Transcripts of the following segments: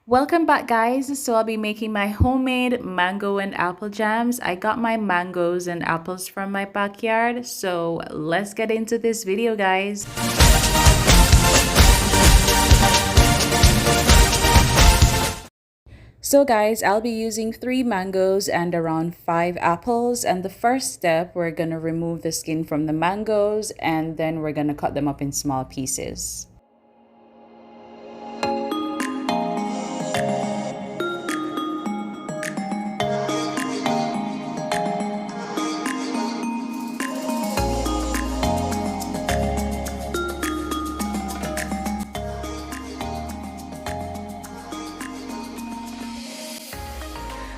Welcome back, guys. So I'll be making my homemade mango and apple jams. I got my mangoes and apples from my backyard. So let's get into this video, guys. So guys, I'll be using 3 mangoes and around 5 apples. And the first step, we're gonna remove the skin from the mangoes and then we're gonna cut them up in small pieces.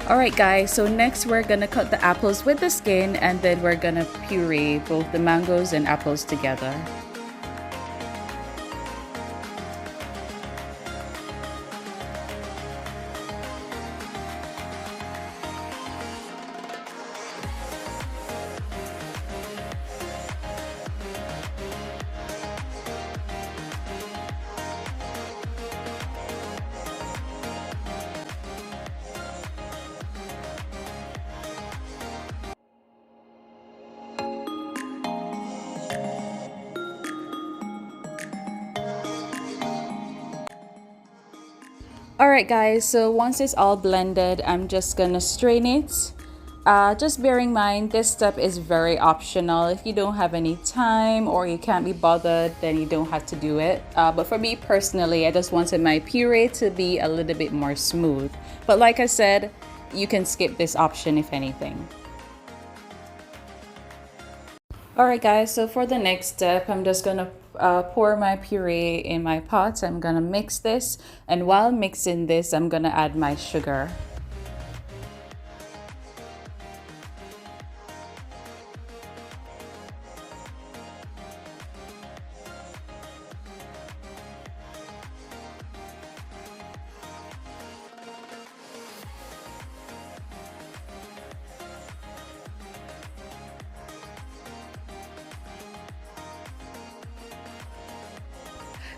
Alright guys, so next we're gonna cut the apples with the skin and then we're gonna puree both the mangoes and apples together. Alright guys, so once it's all blended, I'm just gonna strain it. Just bear in mind, this step is very optional. If you don't have any time or you can't be bothered, then you don't have to do it. But for me personally, I just wanted my puree to be a little bit more smooth. But like I said, you can skip this option if anything. Alright guys, so for the next step, I'm just gonna pour my puree in my pot. I'm gonna mix this, and while mixing this, I'm gonna add my sugar.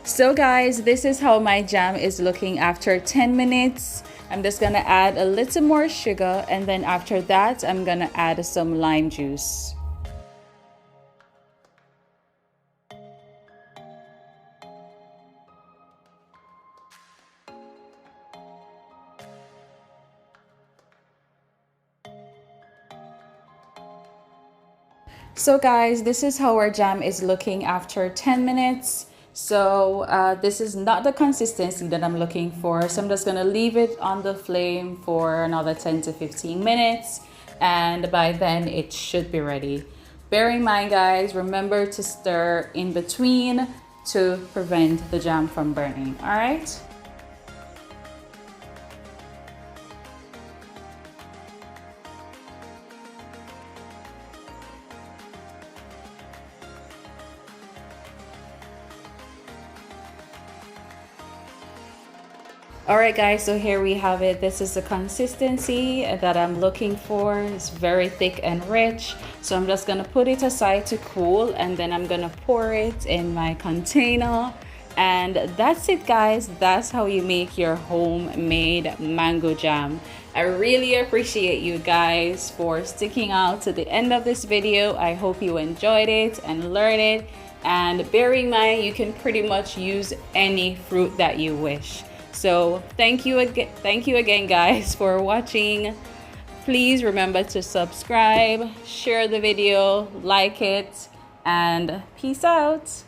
So guys, this is how my jam is looking after 10 minutes. I'm just gonna add a little more sugar, and then after that, I'm gonna add some lime juice. So guys, this is how our jam is looking after 10 minutes. So this is not the consistency that I'm looking for. So I'm just gonna leave it on the flame for another 10 to 15 minutes. And by then it should be ready. Bear in mind guys, remember to stir in between to prevent the jam from burning, all right? Alright guys, so here we have it. This is the consistency that I'm looking for. It's very thick and rich. So I'm just gonna put it aside to cool, and then I'm gonna pour it in my container. And that's it guys. That's how you make your homemade mango jam. I really appreciate you guys for sticking out to the end of this video. I hope you enjoyed it and learned it. And bear in mind, you can pretty much use any fruit that you wish. So thank you again guys for watching. Please remember to subscribe, share the video, like it, and peace out.